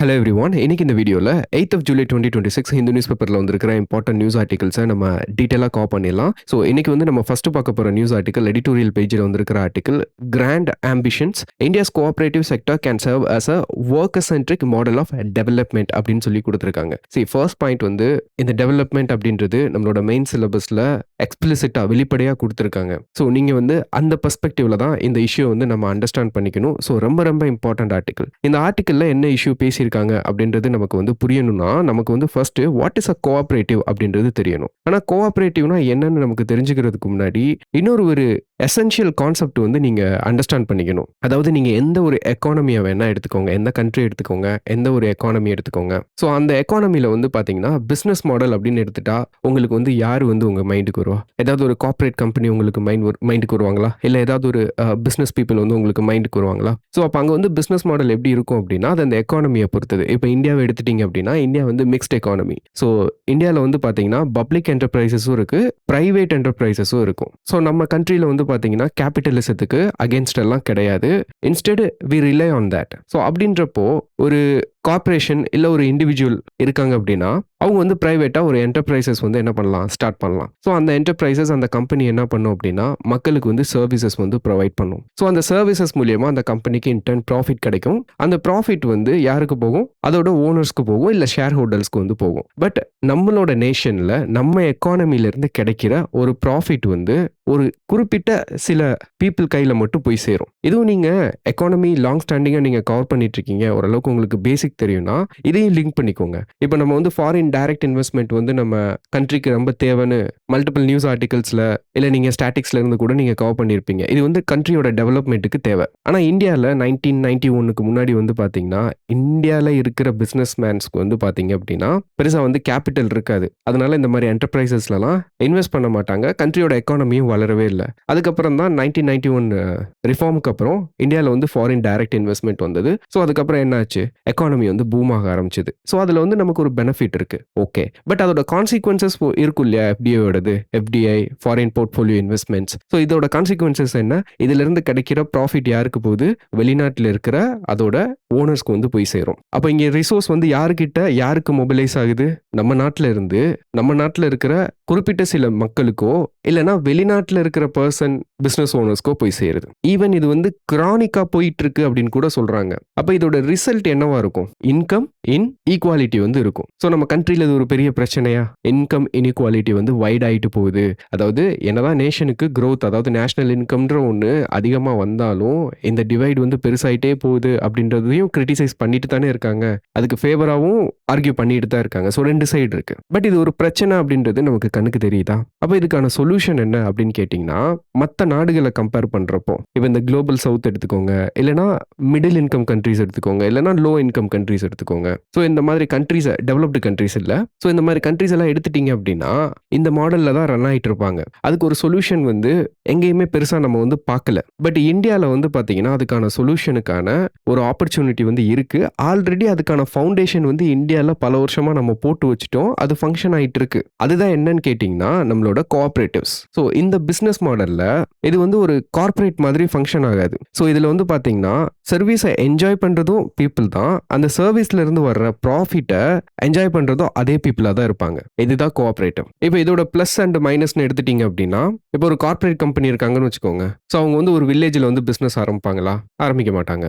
Hello everyone. இன்னைக்கு இந்த வீடியோவில் 8th of July 2026 Hindu news பேப்பரில் வந்திருக்கிற இம்பார்ட்டன்ட் நியூஸ் ஆர்டிகல்ஸை நம்ம டீட்டெயிலாக கவர் பண்ணிடலாம். ஸோ இன்னைக்கு வந்து நம்ம ஃபர்ஸ்ட் பார்க்க போகிற நியூஸ் ஆர்டிகல் எடிட்டோரியல் பேஜில் வந்திருக்கிற article grand ambitions India's cooperative sector can serve as a worker centric model of development அப்படின்னு சொல்லி கொடுத்துருக்காங்க. ஃபர்ஸ்ட் பாயிண்ட் வந்து இந்த டெவலப்மெண்ட் அப்படின்றது நம்மளோட மெயின் சிலபஸில் எக்ஸ்பிளிசிட்டாக வெளிப்படையாக கொடுத்துருக்காங்க. ஸோ நீங்கள் வந்து அந்த பெர்ஸ்பெக்டிவ்ல தான் இந்த இஷ்யூ வந்து நம்ம அண்டர்ஸ்டாண்ட் பண்ணிக்கணும். ஸோ ரொம்ப ரொம்ப இம்பார்ட்டன்ட் ஆர்டிகல். இந்த ஆர்டிக்கலில் என்ன இஷ்யூ பேசியிருக்காங்க அப்படின்றது நமக்கு வந்து புரியணும்னா நமக்கு வந்து first what is a cooperative அப்படின்றது தெரியணும். ஆனால் கோஆப்ரேட்டிவ்னா என்னன்னு நமக்கு தெரிஞ்சுக்கிறதுக்கு முன்னாடி ஒரு எசென்ஷியல் கான்செப்ட் வந்து நீங்கள் அண்டர்ஸ்டாண்ட் பண்ணிக்கணும். அதாவது நீங்கள் எந்த ஒரு எக்கானமியை வேணால் எடுத்துக்கோங்க, எந்த கண்ட்ரி எடுத்துக்கோங்க, எந்த ஒரு எக்கானமி எடுத்துக்கோங்க. ஸோ அந்த எக்கானமியில் வந்து பார்த்தீங்கன்னா பிஸ்னஸ் மாடல் அப்படின்னு எடுத்துட்டா உங்களுக்கு வந்து யார் வந்து உங்கள் மைண்டுக்கு வருவா? ஏதாவது ஒரு கார்ப்பரேட் கம்பெனி உங்களுக்கு மைண்டுக்கு வருவாங்களா? இல்லை ஏதாவது ஒரு பிஸ்னஸ் பீப்புள் வந்து உங்களுக்கு மைண்டுக்கு வருவாங்களா? ஸோ அப்போ அங்கே வந்து பிஸ்னஸ் மாடல் எப்படி இருக்கும் அப்படின்னா அது அந்த எக்கானமியை பொறுத்தது. இப்போ இந்தியாவை எடுத்துட்டீங்க அப்படின்னா இந்தியா வந்து மிக்ஸ்ட் எக்கானமி. ஸோ இந்தியாவில் வந்து பார்த்தீங்கன்னா பப்ளிக் என்டர்பிரைசஸும் இருக்குது, ப்ரைவேட் என்டர்பிரைசஸும் இருக்கும். ஸோ நம்ம கண்ட்ரியில் வந்து பார்த்தீங்கன்னா கேபிட்டலிசத்துக்கு அகேன்ஸ்ட் எல்லாம் கிடையாது. Instead we rely on that. So அப்படின்றப்போ ஒரு கார்ப்பரேஷன் இல்லை ஒரு இண்டிவிஜுவல் இருக்காங்க அப்படின்னா அவங்க வந்து ப்ரைவேட்டாக ஒரு என்டர்பிரைசஸ் வந்து என்ன பண்ணலாம், ஸ்டார்ட் பண்ணலாம். ஸோ அந்த என்டர்பிரைசஸ் அந்த கம்பெனி என்ன பண்ணும் அப்படின்னா மக்களுக்கு வந்து சர்வீசஸ் வந்து ப்ரொவைட் பண்ணும். ஸோ அந்த சர்வீசஸ் மூலியமா அந்த கம்பெனிக்கு இன்டர்ன் ப்ராஃபிட் கிடைக்கும். அந்த ப்ராஃபிட் வந்து யாருக்கு போகும்? அதோட ஓனர்ஸ்க்கு போகும், இல்லை ஷேர் ஹோல்டர்ஸ்க்கு வந்து போகும். பட் நம்மளோட நேஷனில் நம்ம எக்கானமிலேருந்து கிடைக்கிற ஒரு ப்ராஃபிட் வந்து ஒரு குறிப்பிட்ட சில பீப்புள் கையில் மட்டும் போய் சேரும். இதுவும் நீங்கள் எக்கானமி லாங் ஸ்டாண்டிங்காக நீங்கள் கவர் பண்ணிட்டு இருக்கீங்க, ஓரளவுக்கு உங்களுக்கு பேசிக் தெரியும்னா இதையும் லிங்க் பண்ணிக்கோங்க. இப்போ நம்ம வந்து ஃபாரின் டைரக்ட் இன்வெஸ்ட்மெண்ட் வந்து நம்ம கண்ட்ரிக்கு ரொம்ப தேவைன்னு மல்டிபிள் நியூஸ் ஆர்டிகல்ஸில் இல்லை நீங்கள் ஸ்டாட்டிக்ஸ்ல இருந்து கூட நீங்கள் கவர் பண்ணியிருப்பீங்க. இது வந்து கண்ட்ரியோட டெவலப்மெண்ட்டுக்கு தேவை. ஆனால் இந்தியாவில் 1991 முன்னாடி வந்து பார்த்தீங்கன்னா இந்தியாவில் இருக்கிற பிஸ்னஸ் மேன்ஸ்க்கு வந்து பார்த்தீங்க அப்படின்னா பெருசாக வந்து கேபிட்டல் இருக்காது. அதனால இந்த மாதிரி என்டர்பிரைசஸ்லாம் இன்வெஸ்ட் பண்ண மாட்டாங்க. கண்ட்ரியோட எக்கானமியும் வளரவே இல்லை. அதுக்கப்புறம் தான் 1991 ரிஃபார்முக்கு அப்புறம் இந்தியாவில் வந்து ஃபாரின் டைரக்ட் இன்வெஸ்ட்மெண்ட் வந்தது. ஸோ அதுக்கப்புறம் என்னாச்சு, எக்கானமி வந்து பூம் ஆக ஆரம்பிச்சது. ஸோ அதில் வந்து நமக்கு ஒரு பெனிஃபிட் இருக்கு, ஓகே. பட் அதோட கான்சிக்வன்சஸ் இருக்கும் இல்லையா? FDI foreign portfolio investments. So இதோட கான்சிக்வன்சஸ் என்ன? இதுல இருந்து கிடைக்கிற ப்ராஃபிட் யாருக்கு போகுது? வெளிநாட்டில் இருக்கிற அதோட ஓனர்ஸ்க்கு வந்து போய் சேரும். அப்போ இங்கே ரிசோர்ஸ் வந்து யாருக்கு மொபிலைஸ் ஆகுது? நம்ம நாட்டில் இருக்கிற குறிப்பிட்ட சில மக்களுக்கோ இல்லைன்னா வெளிநாட்டில் இருக்கிற பர்சன் பிஸ்னஸ் ஓனர்ஸ்க்கோ போய் சேருது. ஈவன் இது வந்து கிரானிக்கா போயிட்டு இருக்கு அப்படின்னு கூட சொல்றாங்க. அப்போ இதோட ரிசல்ட் என்னவா இருக்கும்? இன்கம் இன் ஈக்குவாலிட்டி வந்து இருக்கும். ஸோ நம்ம கண்ட்ரியில் இது ஒரு பெரிய பிரச்சனையா? இன்கம் இன்இக்வாலிட்டி வந்து வைட் ஆகிட்டு போகுது. அதாவது என்னதான் நேஷனுக்கு க்ரோத், அதாவது நேஷனல் இன்கம்ன்ற ஒன்று அதிகமாக வந்தாலும் இந்த டிவைடு வந்து பெருசாயிட்டே போகுது அப்படின்றதையும் கிரிட்டிசைஸ் பண்ணிட்டு தானே இருக்காங்க. அதுக்கு ஃபேவராகவும் ஆர்கியூ பண்ணிட்டு தான் இருக்காங்க. ஸோ ரெண்டு சைடு இருக்கு. பட் இது ஒரு பிரச்சனை அப்படின்றது நமக்கு கண்ணுக்கு தெரியுதா? அப்போ இதுக்கான சொல்யூஷன் என்ன அப்படின்னு கேட்டிங்கன்னா மற்ற நாடுகளை கம்பேர் பண்ணுறப்போ இப்போ இந்த குளோபல் சவுத் எடுத்துக்கோங்க, இல்லைனா மிடில் இன்கம் கண்ட்ரிஸ் எடுத்துக்கோங்க, இல்லைனா லோ இன்கம் கண்ட்ரிஸ் எடுத்துக்கோங்க. ஸோ இந்த மாதிரி கண்ட்ரிஸ் டெவலப்டு கண்ட்ரிஸ் இல்லை. ஸோ இந்த மாதிரி கண்ட்ரிஸ் எல்லாம் எடுத்துட்டீங்க அப்படின்னா இந்த மாடலில் தான் ரன் ஆகிட்டு இருப்பாங்க. அதுக்கு ஒரு சொல்யூஷன் வந்து எங்கேயுமே பெருசாக நம்ம வந்து பார்க்கல. பட் இந்தியாவில் வந்து பார்த்தீங்கன்னா அதுக்கான சொல்யூஷனுக்கான ஒரு ஆப்பர்ச்சுனிட்டி வந்து இருக்குது. ஆல்ரெடி அதுக்கான ஃபவுண்டேஷன் வந்து இந்தியாவில் பல வருஷமாக நம்ம போட்டு வச்சுட்டோம். அது ஃபங்க்ஷன் ஆகிட்டு இருக்கு. அதுதான் என்னன்னு கேட்டிங்கன்னா நம்மளோட கோஆப்ரேட்டிவ்ஸ். ஸோ இந்த பிஸ்னஸ் மாடலில் இது வந்து ஒரு கார்ப்பரேட் மாதிரி ஃபங்க்ஷன் ஆகாது. ஸோ இதில் வந்து பார்த்தீங்கன்னா சர்வீஸை என்ஜாய் பண்ணுறதும் பீப்புள் தான், அந்த சர்வீஸ்ல இருந்து வர்ற ப்ராஃபிட்டை என்ஜாய் பண்ணுறதும் அதே பீப்புளாக தான் இருப்பாங்க. இதுதான் கோஆப்ரேட்டிவ். இப்போ இதோட ப்ளஸ் அண்ட் மைனஸ்னு எடுத்துட்டீங்க அப்படின்னா இப்போ ஒரு கார்ப்பரேட் கம்பெனி இருக்காங்கன்னு வச்சுக்கோங்க. ஸோ அவங்க வந்து ஒரு வில்லேஜில் வந்து பிஸ்னஸ் ஆரம்பிப்பாங்களா? ஆரம்பிக்க மாட்டாங்க.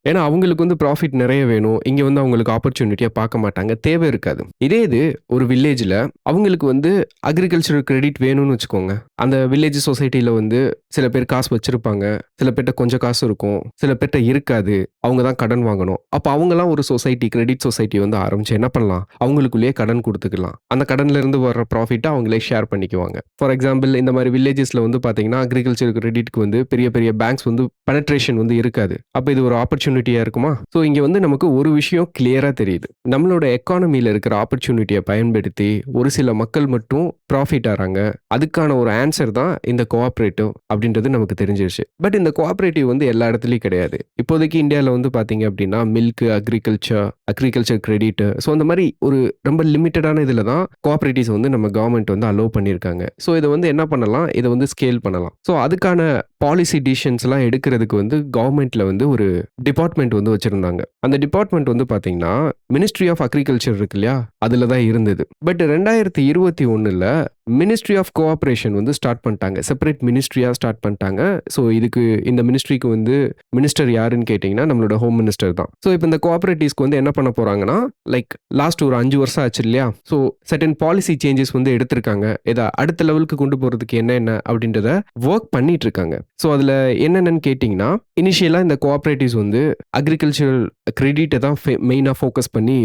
ஏன்னா அவங்களுக்கு வந்து ப்ராஃபிட் நிறைய வேணும். இங்கே வந்து அவங்களுக்கு ஆப்பர்ச்சுனிட்டியாக பார்க்க மாட்டாங்க, தேவை இருக்காது. இதே இது ஒரு வில்லேஜில் அவங்களுக்கு வந்து அக்ரிகல்ச்சரல் கிரெடிட் வேணும்னு வச்சுக்கோங்க. அந்த வில்லேஜ் சொசைட்டியில் வந்து சில பேர் காசு வச்சிருப்பாங்க, சில பேர்ட்ட கொஞ்சம் காசு இருக்கும், சில பேர்ட்ட இருக்காது. அவங்க தான் கடன் வாங்கணும். அப்போ அவங்கலாம் ஒரு சொசைட்டி, கிரெடிட் சொசைட்டி வந்து ஆரம்பிச்சு என்ன பண்ணலாம், அவங்களுக்குள்ளேயே கடன் கொடுத்துக்கலாம். அந்த கடன்ல இருந்து வர்ற ப்ராஃபிட்டை அவங்களே ஷேர் பண்ணிக்குவாங்க. ஃபார் எக்ஸாம்பிள் இந்த மாதிரி வில்லேஜஸ்ல வந்து பார்த்தீங்கன்னா அக்ரிகல்ச்சர் கிரெடிட்க்கு வந்து பெரிய பெரிய பேங்க்ஸ் வந்து பெனட்ரேஷன் வந்து இருக்காது. அப்போ இது ஒரு ஆப்பர்ச்சுனிட்டியா இருக்குமா? ஸோ இங்கே வந்து நமக்கு ஒரு விஷயம் கிளியரா தெரியுது. நம்மளோட எக்கானமியில் இருக்கிற ஆப்பர்ச்சுனிட்டியை பயன்படுத்தி ஒரு சில மக்கள் மட்டும் ப்ராஃபிட் ஆறாங்க. அதுக்கான ஒரு ஆன்சர் தான் இந்த கோஆப்ரேட்டிவ் அப்படின்றது நமக்கு தெரிஞ்சிருச்சு. பட் இந்த கோஆப்ரேட்டிவ் வந்து எல்லா இடத்துலையும் கிடையாது. இப்போதைக்கு இந்தியாவில் வந்து பார்த்தீங்க அப்படின்னா மில்க், அக்ரிகல்ச்சர் கிரெடிட், ஸோ அந்த மாதிரி ஒரு ரொம்ப லிமிட்டடான இதில் தான் கோஆப்ரேட்டிவ்ஸ் வந்து நம்ம கவர்மெண்ட் வந்து அலோவ் பண்ணியிருக்காங்க. ஸோ இதை வந்து என்ன பண்ணலாம், இதை வந்து ஸ்கேல் பண்ணலாம். ஸோ அதுக்கான பாலிசி டிசிஷன்ஸ்லாம் எடுக்கிறதுக்கு வந்து கவர்மெண்ட்ல வந்து ஒரு டிபார்ட்மெண்ட் வந்து வச்சிருந்தாங்க. அந்த டிபார்ட்மெண்ட் வந்து பார்த்தீங்கன்னா, மினிஸ்ட்ரி ஆஃப் அக்ரிகல்ச்சர் இருக்கு இல்லையா? அதில தான் இருந்தது. பட் 2021ல மினிஸ்ட்ரி ஆஃப் கோஆப்பரேஷன் வந்து ஸ்டார்ட் பண்ணிட்டாங்க. செப்பரேட் மினிஸ்ட்ரியா ஸ்டார்ட் பண்ணிட்டாங்க. ஸோ இதுக்கு இந்த மினிஸ்ட்ரிக்கு வந்து மினிஸ்டர் யாருன்னு கேட்டிங்கன்னா, நம்மளோட ஹோம் மினிஸ்டர் தான். ஸோ இப்போ இந்த கோஆப்பரேட்டிவ்ஸ்க்கு வந்து என்ன பண்ண போறாங்கன்னா, லைக் லாஸ்ட் ஒரு 5 வருஷம் ஆச்சு இல்லையா? ஸோ சர்டன் பாலிசி சேஞ்சஸ் வந்து எடுத்திருக்காங்க. இத அடுத்த லெவலுக்கு கொண்டு போறதுக்கு என்ன அப்படின்றத வொர்க் பண்ணிட்டு இருக்காங்க. ஸோ அதில என்னென்னன்னு கேட்டிங்கன்னா, இனிஷியலா இந்த கோஆப்பரேட்டிவ்ஸ் வந்து அக்ரிகல்ச்சரல் கிரெடிட்ட தான் மெயினா ஃபோக்கஸ் பண்ணி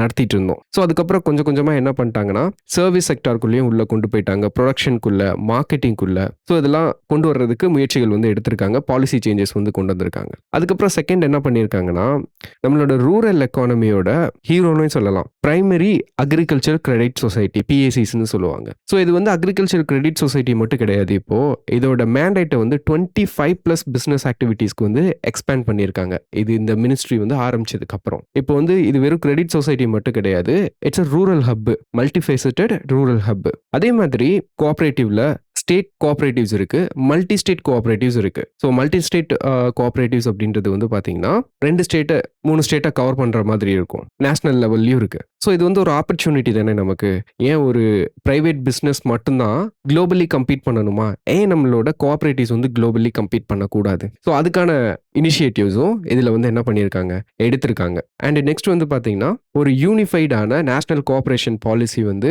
நடத்திட்டு இருந்தோம். ஸோ அதுக்கப்புறம் கொஞ்சம் கொஞ்சமா என்ன பண்ணிட்டாங்கன்னா, சர்வீஸ் செக்டார்க்குள்ளேயும் உள்ள கொண்டு போயிட்டாங்க. புரொடக்ஷனுக்குள்ள, மார்க்கெட்டிங்குள்ள. ஸோ இதெல்லாம் கொண்டு வர்றதுக்கு முயற்சிகள் வந்து எடுத்திருக்காங்க. பாலிசி சேஞ்சஸ் வந்து கொண்டு வந்திருக்காங்க. அதுக்கப்புறம் செகண்ட் என்ன பண்ணியிருக்காங்கன்னா, நம்மளோட ரூரல் எக்கானமியோட ஹீரோன்னு சொல்லலாம். பிரைமரி அக்ரிகல்ச்சர் கிரெடிட் சொசைட்டி பிஏசிஸ்ன்னு சொல்லுவாங்க. ஸோ இது வந்து அக்ரிகல்ச்சர் கிரெடிட் சொசைட்டி மட்டும் கிடையாது இப்போ. இதோட மேண்டேட்டை வந்து 25+ பிசினஸ் ஆக்டிவிட்டீஸ்க்கு வந்து எக்ஸ்பேண்ட் பண்ணியிருக்காங்க. இது இந்த மினிஸ்ட்ரி வந்து ஆரம்பிச்சதுக்கு அப்புறம். இப்போ வந்து இது வெறும் கிரெடிட் சொசைட்டி மட்டும் கிடையாது. It's a rural hub, multifaceted rural hub. அதே மாதிரி கோஆப்பரேட்டிவ்ல ஸ்டேட் கோஆப்பரேட்டிவ்ஸ் இருக்கு, மல்டி ஸ்டேட் கோஆப்பரேட்டிவ்ஸ் இருக்கு. ஸோ மல்டி ஸ்டேட் கோஆப்பரேட்டிவ்ஸ் அப்படின்றது வந்து பார்த்தீங்கன்னா 2 ஸ்டேட்டை 3 ஸ்டேட்டை கவர் பண்ணுற மாதிரி இருக்கும். நேஷனல் லெவல்லையும் இருக்கு. ஸோ இது வந்து ஒரு ஆப்பர்ச்சுனிட்டி தானே நமக்கு. ஏன் ஒரு பிரைவேட் பிஸ்னஸ் மட்டும்தான் குளோபலி கம்பீட் பண்ணணுமா? ஏன் நம்மளோட கோஆப்பரேட்டிவ்ஸ் வந்து குளோபலி கம்பீட் பண்ணக்கூடாது? ஸோ அதுக்கான இனிஷியேட்டிவ்ஸும் இதில் வந்து என்ன பண்ணியிருக்காங்க, எடுத்திருக்காங்க. அண்ட் நெக்ஸ்ட் வந்து பார்த்தீங்கன்னா ஒரு யூனிஃபைடான நேஷனல் கோஆப்பரேஷன் பாலிசி வந்து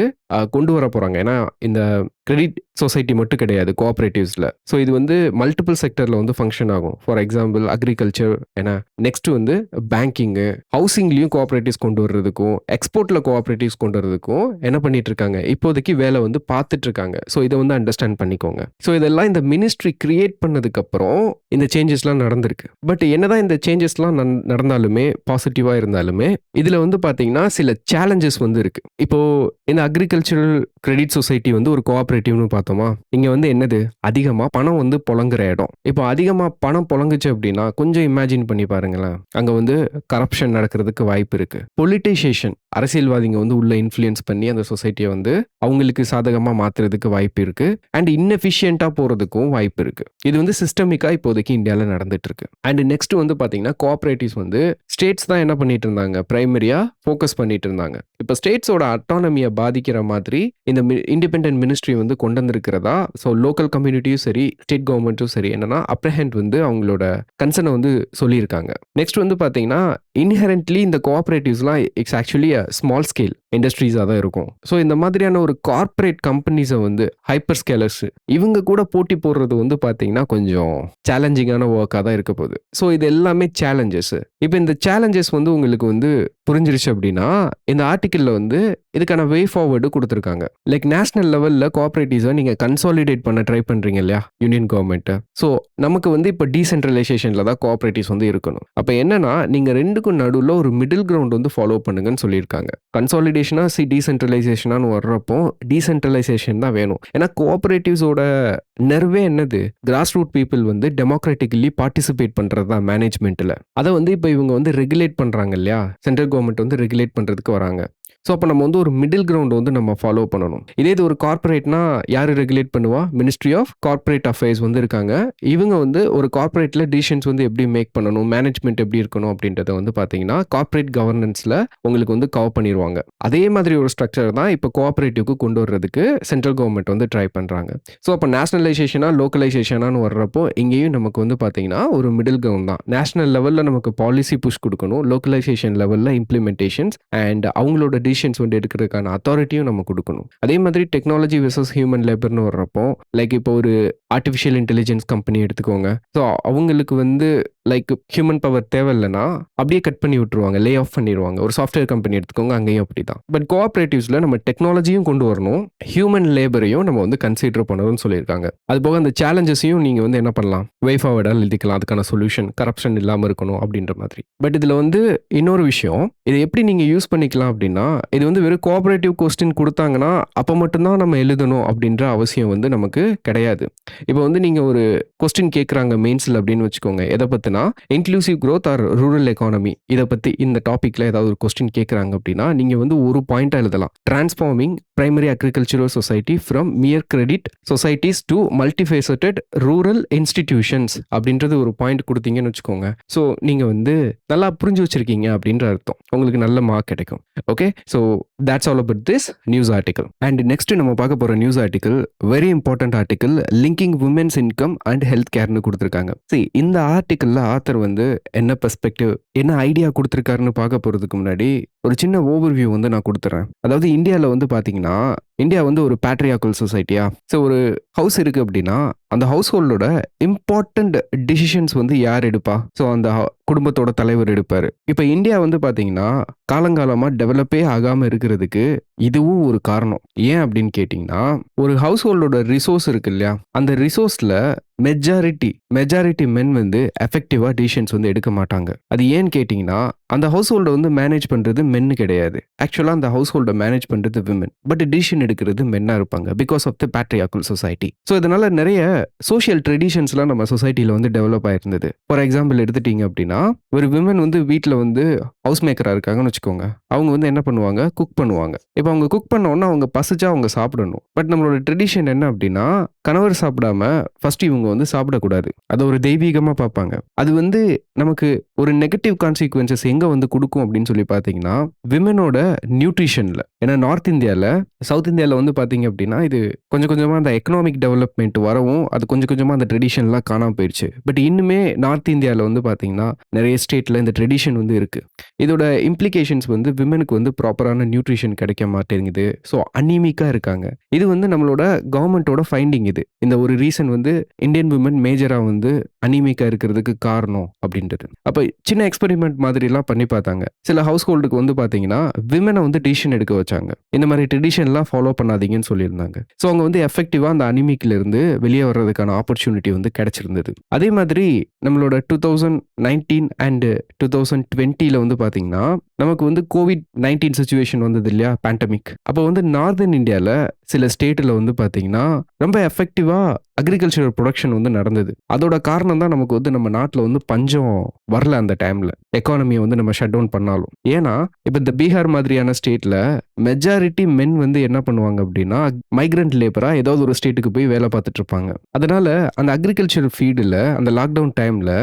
கொண்டு வர போகிறாங்க. ஏன்னா இந்த கிரெடிட் சொசைட்டி மட்டும் கிடையாது கோஆப்பரேட்டிவ்ஸில். ஸோ இது வந்து மல்டிபிள் செக்டரில் வந்து ஃபங்க்ஷன் ஆகும். ஃபார் எக்ஸாம்பிள் அக்ரிகல்ச்சர், ஏன்னா நெக்ஸ்ட் வந்து பேங்கிங்கு, ஹவுசிங்லேயும் கோஆப்பரேட்டிவ்ஸ் கொண்டு வர்றதுக்கும், எக்ஸ்போர்ட்டில் கோஆப்பரேட்டிவ்ஸ் கொண்டு வர்றதுக்கும் என்ன பண்ணிட்டு இருக்காங்க, இப்போதைக்கு வேலை வந்து பார்த்துட்டு இருக்காங்க. ஸோ இதை வந்து அண்டர்ஸ்டாண்ட் பண்ணிக்கோங்க. ஸோ இதெல்லாம் இந்த மினிஸ்ட்ரி கிரியேட் பண்ணதுக்கப்புறம் இந்த சேஞ்சஸ்லாம் நடந்திருக்கு. பட் என்னதான் இந்த சேஞ்சஸ்லாம் நடந்தாலுமே, பாசிட்டிவாக இருந்தாலுமே, இதில் வந்து பார்த்தீங்கன்னா சில சேலஞ்சஸ் வந்து இருக்கு. இப்போ இந்த அக்ரிகல்ச்சரல் கிரெடிட் சொசைட்டி வந்து ஒரு கோஆப்பரேட்டிவ்னு பார்த்தோமா, இங்க வந்து என்னது, அதிகமா பணம் வந்து புழங்குற இடம். இப்போ அதிகமா பணம் புழங்குச்சு அப்படின்னா கொஞ்சம் இமேஜின் பண்ணி பாருங்களேன். அங்க வந்து கரப்ஷன் நடக்கிறதுக்கு வாய்ப்பு இருக்கு. பொலிட்டிசேஷன், அரசியல்வாதிங்க வந்து உள்ள இன்ஃப்ளூயன்ஸ் பண்ணி அந்த சொசைட்டியை வந்து அவங்களுக்கு சாதகமா மாத்துறதுக்கு வாய்ப்பு இருக்கு. அண்ட் இன்னெஃபிஷியண்டா போறதுக்கும் வாய்ப்பு இருக்கு. இது வந்து சிஸ்டமிக்கா இப்போதைக்கு இந்தியாவில் நடந்துட்டு இருக்கு. அண்ட் நெக்ஸ்ட் வந்து பாத்தீங்கன்னா கோஆப்பரேட்டிவ்ஸ் வந்து ஸ்டேட்ஸ் தான் என்ன பண்ணிட்டு இருந்தாங்க, பிரைமரியா ஃபோக்கஸ் பண்ணிட்டு இருந்தாங்க. இப்போ ஸ்டேட்ஸோட அட்டானமியை பாதிக்கிற மாதிரி இந்த இண்டிபெண்டன்ட் மினிஸ்ட்ரி வந்து கொண்டு வந்திருக்கிறதா. ஸோ லோக்கல் கம்யூனிட்டியும் சரி, ஸ்டேட் கவர்மெண்ட்டும் சரி, என்னன்னா அப்ரஹெண்ட் வந்து அவங்களோட கன்சர்னை வந்து சொல்லியிருக்காங்க. நெக்ஸ்ட் வந்து பார்த்தீங்கன்னா இன்ஹெரண்ட்லி இந்த கோஆப்பரேட்டிவ்ஸ்லாம் இட்ஸ் ஆக்சுவலி ஸ்மால் ஸ்கேல் இண்டஸ்ட்ரீஸாக தான் இருக்கும். ஸோ இந்த மாதிரியான ஒரு கார்ப்பரேட் கம்பெனிஸை வந்து ஹைப்பர் ஸ்கேலர்ஸ் இவங்க கூட போட்டி போடுறது வந்து பார்த்தீங்கன்னா கொஞ்சம் சேலஞ்சிங்கான ஒர்க்காக தான் இருக்க போகுது. ஸோ இது எல்லாமே சேலஞ்சஸ். இப்போ இந்த சேலஞ்சஸ் வந்து உங்களுக்கு வந்து புரிஞ்சிருச்சு அப்படின்னா இந்த ஆர்டிக்கிளில் வந்து இதுக்கான வே ஃபார்வர்டு கொடுத்துருக்காங்க. லைக் நேஷனல் லெவலில் கோஆப்பரேட்டிவ்ஸை நீங்கள் கன்சாலிடேட் பண்ண ட்ரை பண்ணுறீங்க இல்லையா யூனியன் கவர்மெண்ட்டை. ஸோ நமக்கு வந்து இப்போ டீசென்ட்ரலைசேஷனில் தான் கோஆப்பரேட்டிவ்ஸ் வந்து இருக்கணும். அப்போ என்னன்னா நீங்கள் ரெண்டுக்கும் நடுவில் ஒரு மிடில் கிரவுண்ட் வந்து ஃபாலோ பண்ணுங்கன்னு சொல்லியிருக்காங்க. கன்சாலிடேஷனா டீசென்ட்ரலைசேஷனான்னு வர்றப்போ டீசென்ட்ரலைசேஷன் தான் வேணும். ஏன்னா கோஆப்பரேட்டிவ்ஸோட நெர்வே என்னது, கிராஸ் ரூட் பீப்புள் வந்து டெமோக்ராட்டிக்கலி பார்ட்டிசிபேட் பண்ணுறது தான் மேனேஜ்மெண்ட்டில். அதை வந்து இப்போ இவங்க வந்து ரெகுலேட் பண்ணுறாங்க இல்லையா, சென்ட்ரல் கவர்மெண்ட் வந்து ரெகுலேட் பண்ணுறதுக்கு வராங்க. ஸோ அப்போ நம்ம வந்து ஒரு மிடில் கிரவுண்ட் வந்து நம்ம ஃபாலோ பண்ணணும். இதே இது ஒரு கார்ப்பரேட்னா யார் ரெகுலேட் பண்ணுவா, மினிஸ்ட்ரி ஆஃப் கார்ப்பரேட் அஃபேர்ஸ் வந்து இருக்காங்க. இவங்க வந்து ஒரு கார்ப்பரேட்டில் டிசிஷன்ஸ் வந்து எப்படி மேக் பண்ணணும், மேனேஜ்மெண்ட் எப்படி இருக்கணும் அப்படின்றத வந்து பார்த்தீங்கன்னா கார்ப்பரேட் கவர்னன்ஸில் உங்களுக்கு வந்து கவர் பண்ணிடுவாங்க. அதே மாதிரி ஒரு ஸ்ட்ரக்சர் தான் இப்போ கோஆப்பரேட்டிவ்க்கு கொண்டு வர்றதுக்கு சென்ட்ரல் கவர்மெண்ட் வந்து ட்ரை பண்ணுறாங்க. ஸோ அப்போ நேஷனலைசேஷனா லோக்கலைசேஷனான்னு வர்றப்போ இங்கேயும் நமக்கு வந்து பார்த்தீங்கன்னா ஒரு மிடில் கிரவுண்ட் தான். நேஷனல் லெவலில் நமக்கு பாலிசி புஷ் கொடுக்கணும், லோக்கலைசேஷன் லெவலில் இம்ப்ளிமெண்டேஷன்ஸ் அண்ட் அவங்களோட டிசிஷன்ஸ் வந்து எடுக்கிறதுக்கான அத்தாரிட்டியும் நம்ம கொடுக்கணும். அதே மாதிரி டெக்னாலஜி வெர்சஸ் ஹியூமன் லேபர்னு வர்றப்போ லைக் இப்போ ஒரு ஆர்டிஃபிஷியல் இன்டெலிஜென்ஸ் கம்பெனி எடுத்துக்கோங்க. ஸோ அவங்களுக்கு வந்து லைக் ஹியூமன் பவர் தேவையில்லைன்னா அப்படியே கட் பண்ணி விட்டுருவாங்க, லே ஆஃப் பண்ணிடுவாங்க. ஒரு சாஃப்ட்வேர் கம்பெனி எடுத்துக்கோங்க, அங்கேயும் அப்படி தான். பட் கோஆப்பரேட்டிவ்ஸில் நம்ம டெக்னாலஜியும் கொண்டு வரணும், ஹியூமன் லேபரையும் நம்ம வந்து கன்சிடர் பண்ணணும்னு சொல்லியிருக்காங்க. அது போக அந்த சேலஞ்சஸையும் நீங்கள் வந்து என்ன பண்ணலாம், வே ஃபார்வர்டாக எழுதிக்கலாம். அதுக்கான சொல்யூஷன் கரப்ஷன் இல்லாமல் இருக்கணும் அப்படின்ற மாதிரி. பட் இதில் வந்து இன்னொரு விஷயம், இதை எப்படி நீங்கள் யூஸ் பண்ணிக்கலாம் அப்படின்னா இது வந்து வெறும் கோஆபரேட்டிவ் கொஸ்டின் குடுத்தாங்கன்னா, அப்ப மட்டும் தான் நம்ம எழுதணும் அப்படின்ற அவசியம் வந்து நமக்கு கிடையாது. இப்ப வந்து நீங்க ஒரு கொஸ்டின் கேட்குறாங்க மெயின்ஸ்ல அப்படின்னு வச்சுக்கோங்க. எத பத்தினா, inclusive growth or rural economy இத பத்தி இந்த டாபிக்ல ஏதாவது ஒரு கொஸ்டின் கேட்குறாங்க அப்படின்னா, நீங்க வந்து ஒரு பாயிண்ட்டா எழுதலாம். Transforming primary agricultural society from mere credit societies to multifaceted rural institutions அப்படின்றது ஒரு பாயிண்ட் குடுத்தீங்கன்னு வச்சுக்கோங்க. ஸோ நீங்க வந்து நல்லா புரிஞ்சு வச்சிருக்கீங்க அப்படின்ற அர்த்தம். உங்களுக்கு நல்ல மார்க் கிடைக்கும். Okay. So that's all about this news article. And next நம்ம பார்க்க போற news article very important article linking women's income and health கேர்னு கொடுத்துருக்காங்க. சரி, இந்த ஆர்டிக்கல்ல ஆத்தர் வந்து என்ன பெர்ஸ்பெக்டிவ் என்ன ஐடியா கொடுத்துருக்காருன்னு பார்க்க போறதுக்கு முன்னாடி ஒரு சின்ன ஓவர்வியூ வந்து நான் கொடுத்துறேன். அதாவது இந்தியாவில் வந்து பார்த்தீங்கன்னா, இந்தியா வந்து ஒரு பேட்ரியார்கல் சொசைட்டியா. ஸோ ஒரு ஹவுஸ் இருக்கு அப்படின்னா, அந்த ஹவுஸ் ஹோல்டோட இம்பார்ட்டன்ட் டிசிஷன்ஸ் வந்து யார் எடுப்பா? ஸோ அந்த குடும்பத்தோட தலைவர் எடுப்பாரு. இப்போ இந்தியா வந்து பார்த்தீங்கன்னா, காலங்காலமாக டெவலப்பே ஆகாமல் இருக்கிறதுக்கு இதுவும் ஒரு காரணம். ஏன் அப்படின்னு கேட்டிங்கன்னா, ஒரு ஹவுஸ் ஹோல்டோட ரிசோர்ஸ் இருக்கு இல்லையா, அந்த ரிசோர்ஸில் மெஜாரிட்டி மென் வந்து எஃபெக்டிவாக டிசிஷன்ஸ் வந்து எடுக்க மாட்டாங்க. அது ஏன்னு கேட்டிங்கன்னா, அந்த ஹவுஸ் ஹோல்டை வந்து மேனேஜ் பண்ணுறது மென்னு கிடையாது. ஆக்சுவலாக அந்த ஹவுஸ் ஹோல்டை மேனேஜ் பண்ணுறது விமன். பட் டிசிஷன் எடுக்கிறது மென்னாக இருப்பாங்க because of the patriarchal society. So இதனால் நிறைய சோஷியல் ட்ரெடிஷன்ஸ்லாம் நம்ம சொசைட்டியில் வந்து டெவலப் ஆயிருந்தது. ஃபார் எக்ஸாம்பிள் எடுத்துட்டீங்க அப்படின்னா, ஒரு விமன் வந்து வீட்டில் வந்து ஹவுஸ் மேக்கராக இருக்காங்கன்னு வச்சுக்கோங்க. அவங்க வந்து என்ன பண்ணுவாங்க, குக் பண்ணுவாங்க. இப்போ அவங்க குக் பண்ண உடனே அவங்க பசிச்சா அவங்க சாப்பிடணும். பட் நம்மளோட ட்ரெடிஷன் என்ன அப்படின்னா, கணவர் சாப்பிடாம ஃபர்ஸ்ட் இவங்க வந்து சாப்பிடக்கூடாது. அதை ஒரு தெய்வீகமாக பார்ப்பாங்க. அது வந்து நமக்கு ஒரு நெகட்டிவ் கான்சிக்வன்சஸ் எங்கே வந்து கொடுக்கும் அப்படின்னு சொல்லி பார்த்தீங்கன்னா, விமனோட நியூட்ரிஷனில். ஏன்னா நார்த் இந்தியாவில், சவுத் இந்தியாவில் வந்து பார்த்தீங்க அப்படின்னா, இது கொஞ்சம் கொஞ்சமாக அந்த எக்கனாமிக் டெவலப்மெண்ட் வரவும் அது கொஞ்சம் கொஞ்சமாக அந்த ட்ரெடிஷன்லாம் காணாமல் போயிடுச்சு. பட் இன்னுமே நார்த் இந்தியாவில் வந்து பார்த்தீங்கன்னா, நிறைய ஸ்டேட்டில் இந்த ட்ரெடிஷன் வந்து இருக்குது. இதோட இம்ப்ளிகேஷன்ஸ் வந்து விமனுக்கு வந்து ப்ராப்பரான நியூட்ரிஷன் கிடைக்க மாட்டேங்குது. ஸோ அனீமிக்காக இருக்காங்க. இது வந்து நம்மளோட கவர்மெண்ட்டோட ஃபைண்டிங். இது இந்த ஒரு ரீசன் வந்து இந்தியன் விமன் மேஜராக வந்து அனீமிக்காக இருக்கிறதுக்கு காரணம் அப்படின்றது. அப்போ சின்ன எக்ஸ்பெரிமெண்ட் மாதிரிலாம் பண்ணி பார்த்தாங்க. சில ஹவுஸ் ஹோல்டுக்கு வந்து பார்த்தீங்கன்னா, விமனை வந்து டிசிஷன் எடுக்க வச்சாங்க. இந்த மாதிரி ட்ரெடிஷன்லாம் ஃபாலோ பண்ணாதீங்கன்னு சொல்லியிருந்தாங்க. ஸோ அவங்க வந்து எஃபெக்டிவாக அந்த அனிமிக்கிலிருந்து வெளியே வர்றதுக்கான ஆப்பர்ச்சுனிட்டி வந்து கிடைச்சிருந்தது. அதே மாதிரி நம்மளோட 2019 அண்ட் 2020 வந்து பார்த்தீங்கன்னா, நமக்கு வந்து COVID-19 சுச்சுவேஷன் வந்தது இல்லையா, பேண்டமிக். அப்போ வந்து நார்தர்ன் இந்தியாவில் சில ஸ்டேட்டில் வந்து பார்த்தீங்கன்னா, ரொம்ப எஃபெக்டிவாக அக்ரிகல்ச்சரல் ப்ரொடக்ஷன் வந்து நடந்தது. அதோட காரணம் தான் நமக்கு வந்து நம்ம நாட்டில் வந்து பஞ்சம் வரல அந்த டைமில். எக்கானமியை வந்து நம்ம ஷட் டவுன் பண்ணாலும். ஏன்னா இப்போ இந்த பீகார் மாதிரியான ஸ்டேட்டில் மெஜாரிட்டி மென் வந்து என்ன பண்ணுவாங்க அப்படின்னா, மைக்ரண்ட் லேபராக ஏதாவது ஒரு ஸ்டேட்டுக்கு போய் வேலை பார்த்துட்டு இருப்பாங்க. அதனால அந்த அக்ரிகல்ச்சரல் ஃபீல்டில் அந்த லாக்டவுன் டைமில்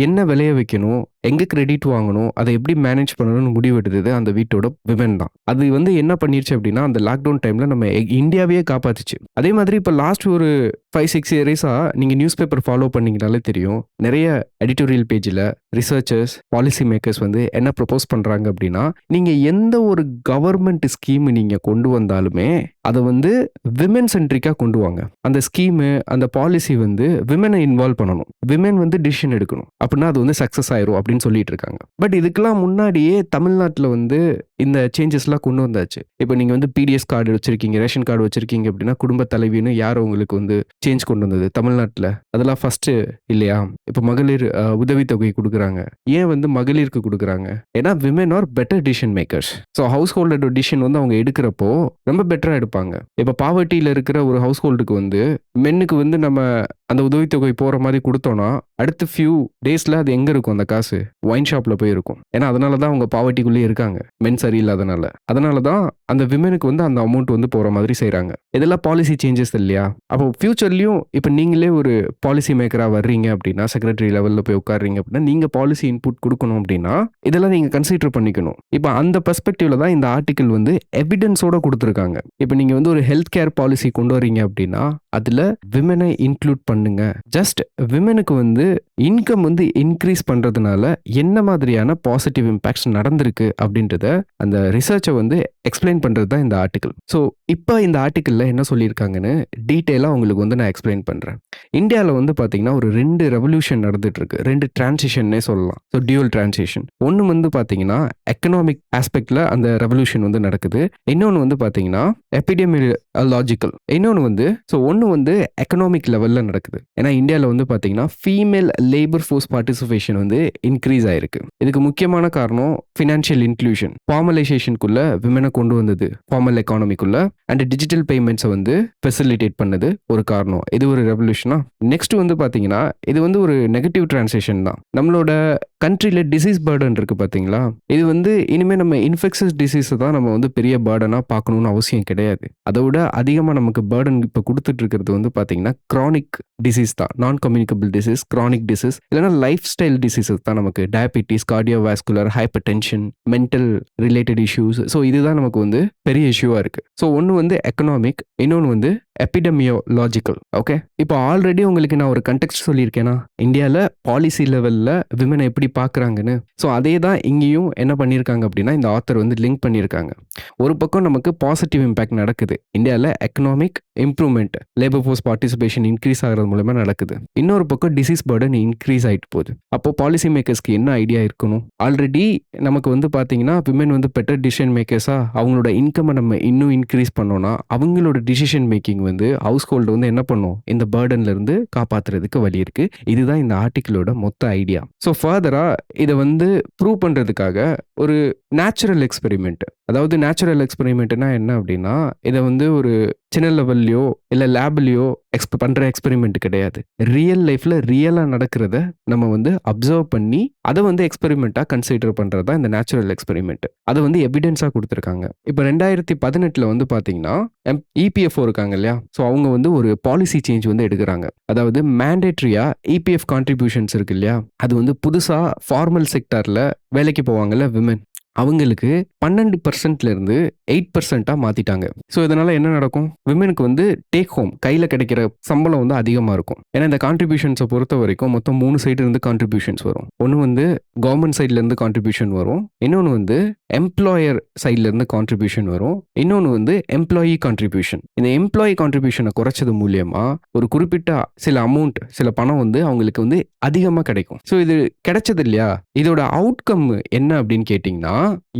என்ன விளைய வைக்கணும், எங்கே கிரெடிட் வாங்கணும், அதை எப்படி மேனேஜ் பண்ணணும்னு முடிவெடுத்தது அந்த வீட்டோட விமன் தான். அது வந்து என்ன பண்ணிருச்சு அப்படின்னா, அந்த லாக்டவுன் டைமில் நம்ம இந்தியாவையே காப்பாத்துச்சு. அதே மாதிரி இப்போ லாஸ்ட் ஒரு 5-6 இயர்ஸாக நீங்கள் நியூஸ் பேப்பர் ஃபாலோ பண்ணிங்கனாலே தெரியும். நிறைய எடிட்டோரியல் பேஜில் ரிசர்ச்சர்ஸ், பாலிசி மேக்கர்ஸ் வந்து என்ன ப்ரொபோஸ் பண்ணுறாங்க அப்படின்னா, நீங்கள் எந்த ஒரு கவர்மெண்ட் ஸ்கீம் நீங்கள் கொண்டு வந்தாலுமே அதை வந்து விமன் சென்ட்ரிக்காக கொண்டு வாங்க. அந்த ஸ்கீமு, அந்த பாலிசி வந்து விமனை இன்வால்வ் பண்ணணும். விமன் வந்து டிசிஷன் எடுக்கணும். அப்படின்னா அது வந்து சக்ஸஸ் ஆயிரும் அப்படின்னு சொல்லிட்டு இருக்காங்க. பட் இதுக்கெல்லாம் முன்னாடியே தமிழ்நாட்டில் வந்து இந்த சேஞ்சஸ்லாம் கொண்டு வந்தாச்சு. இப்போ நீங்கள் வந்து பிடிஎஸ் கார்டு வச்சிருக்கீங்க, ரேஷன் கார்டு வச்சிருக்கீங்க அப்படின்னா குடும்ப தலைவின்னு யார் உங்களுக்கு வந்து சேஞ்ச் கொண்டு வந்தது தமிழ்நாட்டில்? அதெல்லாம் ஃபர்ஸ்ட் இல்லையா? இப்போ மகளிர் உதவித்தொகை கொடுக்குறாங்க. ஏன் வந்து மகளிருக்கு கொடுக்குறாங்க? ஏன்னா women are better decision makers. So ஹவுஸ் ஹோல்டோட டிசிஷன் வந்து அவங்க எடுக்கிறப்போ ரொம்ப பெட்டராக எடுப்பாங்க. இப்போ பாவர்ட்டியில் இருக்கிற ஒரு ஹவுஸ் ஹோல்டுக்கு வந்து மென்னுக்கு வந்து நம்ம அந்த உதவித்தொகை போகிற மாதிரி கொடுத்தோன்னா அடுத்த ஃபியூ டேஸில் அது எங்கே இருக்கும்? அந்த காசு ஒயின் ஷாப்பில் போய் இருக்கும். ஏன்னா அதனால தான் அவங்க பாவர்ட்டிக்குள்ளேயே இருக்காங்க, மென் சரியில்லாதனால. அதனால தான் அந்த விமனுக்கு வந்து அந்த அமௌண்ட் வந்து போகிற மாதிரி செய்கிறாங்க. இதெல்லாம் பாலிசி சேஞ்சஸ் இல்லையா? அப்போ ஃபியூச்சர்லையும் இப்போ நீங்களே ஒரு பாலிசி மேக்கராக வர்றீங்க அப்படின்னா, செக்ரட்டரி லெவலில் போய் உட்காடுறீங்க அப்படின்னா, நீங்கள் பாலிசி இன்புட் கொடுக்கணும் அப்படின்னா இதெல்லாம் நீங்கள் கன்சிடர் பண்ணிக்கணும். இப்போ அந்த பெர்ஸ்பெக்டிவ்ல தான் இந்த ஆர்டிக்கல் வந்து எவிடன்ஸோட கொடுத்துருக்காங்க. இப்போ நீங்கள் வந்து ஒரு ஹெல்த் கேர் பாலிசி கொண்டு வரீங்க அப்படின்னா அதில் விமனை இன்க்ளூட் பண்ணுங்க. ஜஸ்ட் விமனுக்கு வந்து இன்கம் வந்து இன்க்ரீஸ் பண்ணுறதுனால என்ன மாதிரியான பாசிட்டிவ் இம்பேக்ட்ஸ் நடந்திருக்கு அப்படின்றத அந்த ரிசர்ச்சை வந்து எக்ஸ்பிளைன் பண்ணுறது தான் இந்த ஆர்டிக்கல். ஸோ இப்போ இந்த ஆர்டிக்கலில் என்ன சொல்லியிருக்காங்கன்னு டீட்டெயிலாக உங்களுக்கு வந்து நான் எக்ஸ்பிளைன் பண்ணுறேன். இந்தியாவில் வந்து பார்த்தீங்கன்னா ஒரு 2 ரெவல்யூஷன் நடந்துட்டு இருக்கு. 2 டிரான்சிஷன்னே சொல்லலாம். So dual transition. ஒன்று வந்து பார்த்தீங்கன்னா எக்கனாமிக் ஆஸ்பெக்டில் அந்த ரெவல்யூஷன் வந்து நடக்குது. இன்னொன்று வந்து பார்த்தீங்கன்னா எபிடெமியாலஜிக்கல். இன்னொன்று வந்து ஸோ ஒன்று ஒன்று வந்து எக்கனாமிக் லெவலில் நடக்குது. ஏன்னா இந்தியாவில் வந்து பார்த்தீங்கன்னா ஃபீமேல் லேபர் ஃபோர்ஸ் பார்ட்டிசிபேஷன் வந்து இன்க்ரீஸ் ஆயிருக்கு. இதுக்கு முக்கியமான காரணம் ஃபினான்ஷியல் இன்க்ளூஷன், ஃபார்மலைசேஷனுக்குள்ள விமனை கொண்டு வந்தது ஃபார்மல் எக்கானமிக்குள்ள, அண்ட் டிஜிட்டல் பேமெண்ட்ஸை வந்து ஃபெசிலிட்டேட் பண்ணது ஒரு காரணம். இது ஒரு ரெவல்யூஷனா. நெக்ஸ்ட் வந்து பார்த்தீங்கன்னா இது வந்து ஒரு நெகட்டிவ் டிரான்சிஷன் தான். நம்மளோட கண்ட்ரியில் டிசீஸ் பேர்டன் இருக்கு பார்த்தீங்களா, இது வந்து இனிமேல் நம்ம இன்ஃபெக்ஷஸ் டிசீஸை தான் நம்ம வந்து பெரிய பேர்டனாக பார்க்கணும்னு அவசியம் கிடையாது. அதை விட அதிகமாக நமக்கு பேர்டன் இப்போ கொடுத்துட்டு இருக்கிறது வந்து பார்த்தீங்கன்னா க்ரானிக் டிசீஸ் தான். நான் கம்யூனிகபிள் டிசீஸ், க்ரானிக் டிசீஸ், இல்லைனா லைஃப் ஸ்டைல் டிசீஸஸ் தான். நமக்கு diabetes, cardiovascular, hyper tension, mental related issues. So இதுதான் நமக்கு வந்து பெரிய இஷ்யூவாக இருக்குது. ஸோ ஒன்று வந்து எக்கனாமிக், இன்னொன்று வந்து எபிடமியோலாஜிக்கல். ஓகே, இப்போ ஆல்ரெடி உங்களுக்கு நான் ஒரு கண்டெக்ஸ்ட் சொல்லியிருக்கேன்னா இந்தியாவில் பாலிசி லெவலில் விமனை எப்படி பார்க்குறாங்கன்னு. ஸோ அதே தான் இங்கேயும் என்ன பண்ணியிருக்காங்க அப்படின்னா இந்த ஆத்தர் வந்து லிங்க் பண்ணியிருக்காங்க. ஒரு பக்கம் நமக்கு பாசிட்டிவ் இம்பேக்ட் நடக்குது. இந்தியாவில் economic improvement, labour force participation increase ஆகிறது மூலமா நடக்குது. இன்னொரு பக்கம் டிசீஸ் பர்டன் இன்க்ரீஸ் ஆகிட்டு போகுது. அப்போ பாலிசி மேக்கர்ஸ்க்கு என்ன ஐடியா இருக்கணும்? ஆல்ரெடி நமக்கு வந்து பார்த்தீங்கன்னா விமன் வந்து பெட்டர் டிசிஷன் மேக்கர்ஸாக அவங்களோட இன்கம்மை நம்ம இன்னும் இன்க்ரீஸ் பண்ணோம்னா அவங்களோட டிசிஷன் மேக்கிங் வந்து ஹவுஸ் ஹோல்டு வந்து என்ன பண்ணும், இந்த பேர்டன்ல இருந்து காப்பாற்றுறதுக்கு வழி இருக்கு. இதுதான் இந்த ஆர்டிக்கிளோட மொத்த ஐடியா. ஸோ ஃபர்தரா இதை வந்து ப்ரூவ் பண்ணுறதுக்காக ஒரு நேச்சுரல் எக்ஸ்பெரிமெண்ட், அதாவது நேச்சுரல் எக்ஸ்பெரிமெண்ட்னா என்ன அப்படின்னா இதை வந்து ஒரு சின்ன லெவல்லையோ இல்லை லேப்லையோ பண்ணுற எக்ஸ்பெரிமெண்ட் கிடையாது. ரியல் லைஃப்பில் ரியலாக நடக்கிறத நம்ம வந்து அப்சர்வ் பண்ணி அதை வந்து எக்ஸ்பெரிமெண்ட்டாக கன்சிடர் பண்ணுறது தான் இந்த நேச்சுரல் எக்ஸ்பெரிமெண்ட். அதை வந்து எவிடன்ஸாக கொடுத்துருக்காங்க. இப்போ 2018 வந்து பார்த்தீங்கன்னா இபிஎஃப்ஓ இருக்காங்க இல்லையா, ஸோ அவங்க வந்து ஒரு பாலிசி சேஞ்ச் வந்து எடுக்கிறாங்க. அதாவது மேண்டேட்ரியாக இபிஎஃப் கான்ட்ரிபியூஷன்ஸ் இருக்கு இல்லையா, அது வந்து புதுசாக ஃபார்மல் செக்டாரில் வேலைக்கு போவாங்கல்ல விமன், அவங்களுக்கு 12% 8% மாற்றிட்டாங்க. ஸோ இதனால் என்ன நடக்கும், விமனுக்கு வந்து டேக் ஹோம் கையில் கிடைக்கிற சம்பளம் வந்து அதிகமாக இருக்கும். ஏன்னா இந்த கான்ட்ரிபியூஷன்ஸை பொறுத்த வரைக்கும் மொத்தம் 3 சைடு இருந்து கான்ட்ரிபியூஷன்ஸ் வரும். ஒன்று வந்து கவர்மெண்ட் சைட்லேருந்து கான்ட்ரிபியூஷன் வரும், இன்னொன்று வந்து எம்ப்ளாயர் சைட்லேருந்து கான்ட்ரிபியூஷன் வரும், இன்னொன்று வந்து எம்ப்ளாயி கான்ட்ரிபியூஷன். இந்த எம்ப்ளாயி கான்ட்ரிபியூஷனை குறைச்சது மூலியமா ஒரு குறிப்பிட்ட சில அமௌண்ட், சில பணம் வந்து அவங்களுக்கு வந்து அதிகமாக கிடைக்கும். ஸோ இது கிடைச்சது இல்லையா, இதோட அவுட்கம் என்ன அப்படின்னு கேட்டிங்கன்னா,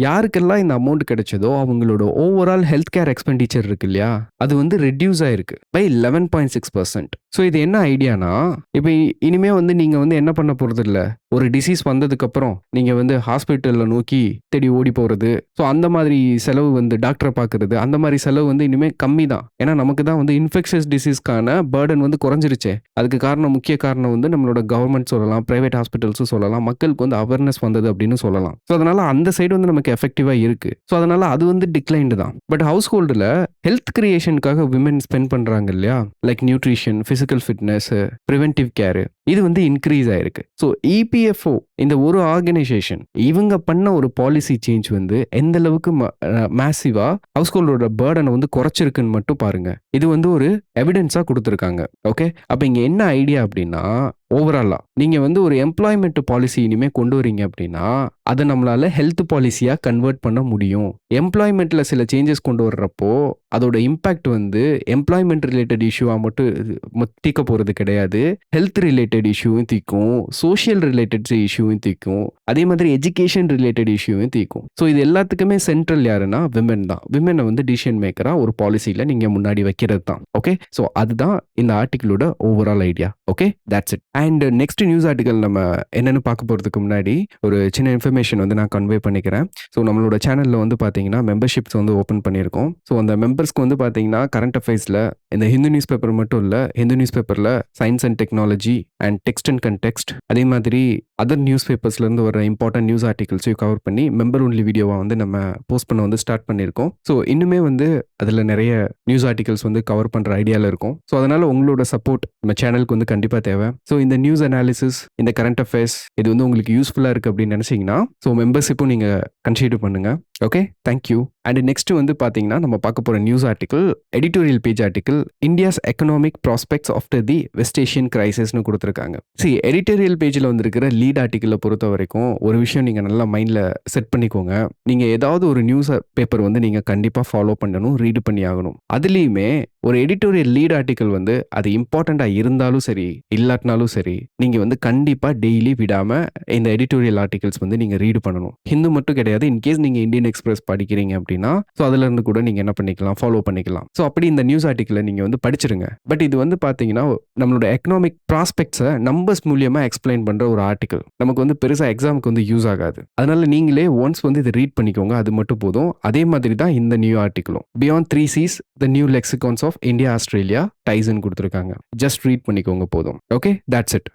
யாருக்கெல்லாம் இந்த அமௌண்ட் கிடைச்சதோ அவங்களோட ஓவரால் ஹெல்த் கேர் எக்ஸ்பெண்டிச்சர் இருக்கு இல்லையா, அது வந்து ரெடியூஸ் ஆயிருக்கு பை 11.6%. ஸோ இது என்ன ஐடியானா, இப்போ இனிமே வந்து நீங்கள் வந்து என்ன பண்ண போகிறது இல்லை, ஒரு டிசீஸ் வந்ததுக்கப்புறம் நீங்கள் வந்து ஹாஸ்பிட்டலில் நோக்கி தேடி ஓடி போகிறது, ஸோ அந்த மாதிரி செலவு வந்து டாக்டரை பார்க்குறது, அந்த மாதிரி செலவு வந்து இனிமேல் கம்மி தான். ஏன்னா நமக்கு தான் வந்து இன்ஃபெக்ஷஸ் டிசீஸ்க்கான பேர்டன் வந்து குறைஞ்சிருச்சே. அதுக்கு காரணம், முக்கிய காரணம் வந்து நம்மளோட கவர்மெண்ட் சொல்லலாம், ப்ரைவேட் ஹாஸ்பிட்டல்ஸும் சொல்லலாம், மக்களுக்கு வந்து அவேர்னஸ் வந்தது அப்படின்னு சொல்லலாம். ஸோ அதனால் அந்த சைடு வந்து நமக்கு எஃபெக்டிவாக இருக்குது. ஸோ அதனால் அது வந்து டிக்ளைன்டு தான். பட் ஹவுஸ் ஹோல்டில் ஹெல்த் கிரியேஷனுக்காக விமன் ஸ்பெண்ட் பண்ணுறாங்க இல்லையா, like nutrition, physical fitness, preventive care, இது வந்து இன்க்ரீஸ் ஆயிருக்கு. ஸோ இபிஎஃப்ஓ இந்த ஒரு ஆர்கனைசேஷன் இவங்க பண்ண ஒரு பாலிசி சேஞ்ச் வந்து எந்த அளவுக்கு மேசிவா ஹவுஸ் ஹோல்டோட பேர்டனை வந்து குறைச்சிருக்குன்னு மட்டும் பாருங்க. இது வந்து ஒரு எவிடன்ஸாக கொடுத்துருக்காங்க. ஓகே, அப்போ இங்கே என்ன ஐடியா அப்படின்னா, ஓவராலாக நீங்கள் வந்து ஒரு எம்ப்ளாய்மெண்ட் பாலிசி இனிமேல் கொண்டு வரீங்க அப்படின்னா அதை நம்மளால் ஹெல்த் பாலிசியாக கன்வெர்ட் பண்ண முடியும். எம்ப்ளாய்மெண்ட்டில் சில சேஞ்சஸ் கொண்டு வர்றப்போ அதோட இம்பேக்ட் வந்து எம்ப்ளாய்மெண்ட் ரிலேட்டட் இஷ்யூவாக மட்டும் தீர்க்க போகிறது கிடையாது, ஹெல்த் ரிலேட்டட் இஷ்யூவும் தீர்க்கும், சோஷியல் ரிலேட்டட் இஷ்யூவும் தீர்க்கும், அதே மாதிரி எஜுகேஷன் ரிலேட்டட் இஷ்யூவும் தீர்க்கும். ஸோ இது எல்லாத்துக்குமே சென்ட்ரல் யாருன்னா விமன் தான். விமனை வந்து டிசிஷன் மேக்கராக ஒரு பாலிசியில் நீங்கள் முன்னாடி வைக்கிறது தான். ஓகே, ஸோ அதுதான் இந்த ஆர்டிக்கிளோட overall idea. Okay, that's it. And next news article நம்ம என்னென்னு பார்க்க போகிறதுக்கு முன்னாடி ஒரு சின்ன இன்ஃபர்மேஷன் வந்து நான் கன்வே பண்ணிக்கிறேன். ஸோ நம்மளோட சேனலில் வந்து பார்த்தீங்கன்னா மெம்பர்ஷிப்ஸ் வந்து ஓப்பன் பண்ணியிருக்கோம். ஸோ அந்த மெம்பர்ஸ்க்கு வந்து பார்த்தீங்கன்னா கரண்ட் அஃபேர்ஸில் இந்த ஹிந்து நியூஸ் பேப்பர் மட்டும் இல்லை, ஹிந்து நியூஸ் பேப்பரில் science and technology and text and context, அதே மாதிரி அதர் நியூஸ் பேப்பர்ஸ்லேருந்து வர இம்பார்ட்டன்ட் நியூஸ் ஆர்டிகல்ஸையும் கவர் பண்ணி மெம்பர் ஒன்லி வீடியோவாக வந்து நம்ம போஸ்ட் பண்ண வந்து ஸ்டார்ட் பண்ணியிருக்கோம். ஸோ இன்னுமே வந்து அதில் நிறைய நியூஸ் ஆர்டிகல்ஸ் வந்து கவர் பண்ணுற ஐடியாவில் இருக்கும். ஸோ அதனால் உங்களோட சப்போர்ட் நம்ம சேனலுக்கு வந்து கண்டிப்பாக தேவை. ஸோ இந்த நியூஸ் அனாலிசிஸ், இந்த கரண்ட் அஃபேர்ஸ் இது வந்து உங்களுக்கு யூஸ்ஃபுல்லாக இருக்குது அப்படின்னு நினச்சிங்கன்னா ஸோ மெம்பர்ஷிப்பும் நீங்கள் கன்சிடர் பண்ணுங்கள். Okay, thank you. அண்ட் நெக்ஸ்ட் வந்து பார்த்தீங்கன்னா நம்ம பார்க்க போகிற news article editorial page article, India's economic prospects after the West Asian கிரைசிஸ்னு கொடுத்துருக்காங்க. எடிட்டோரியல் பேஜில் வந்திருக்கிற லீட் ஆர்டிக்கலை பொறுத்த வரைக்கும் ஒரு விஷயம் நீங்கள் நல்லா மைண்டில் செட் பண்ணிக்கோங்க. நீங்கள் ஏதாவது ஒரு நியூஸ் பேப்பர் வந்து நீங்கள் கண்டிப்பாக ஃபாலோ பண்ணணும், ரீடு பண்ணி ஆகணும். அதுலேயுமே ஒரு எடிட்டோரியல் லீட் ஆர்டிக்கல் வந்து அது இம்பார்ட்டண்டா இருந்தாலும் சரி, இல்லாட்டினாலும் சரி, நீங்க வந்து கண்டிப்பா டெய்லி விடாம இந்த எடிட்டோரியல் ஆர்டிகல்ஸ் வந்து நீங்க ரீட் பண்ணணும். ஹிந்து மட்டும் கிடையாது. இன்கேஸ் நீங்க இந்தியன் எக்ஸ்பிரஸ் படிக்கிறீங்க அப்படின்னா, ஸோ அதிலிருந்து கூட நீங்க என்ன பண்ணிக்கலாம், ஃபாலோ பண்ணிக்கலாம். ஸோ அப்படி இந்த நியூஸ் ஆர்டிக்கிள நீங்க வந்து படிச்சிருங்க. பட் இது வந்து பார்த்தீங்கன்னா, நம்மளோட எக்கனாமிக் ப்ராஸ்பெக்ட்ஸ நம்பர்ஸ் மூலியமா எக்ஸ்பிளைன் பண்ற ஒரு ஆர்டிக்கிள். நமக்கு வந்து பெருசா எக்ஸாம்க்கு வந்து யூஸ் ஆகாது. அதனால நீங்களே ஒன்ஸ் வந்து இத ரீட் பண்ணிக்கோங்க. அது மட்டும் போதும். அதே மாதிரி தான் இந்த நியூ ஆர்டிக்கிளும். Beyond 3 seas the new lexicons of India, Australia டைஸ்ன்னு குடுத்திருக்காங்க. ஜஸ்ட் ரீட் பண்ணிக்கோங்க போதும். Okay, that's it.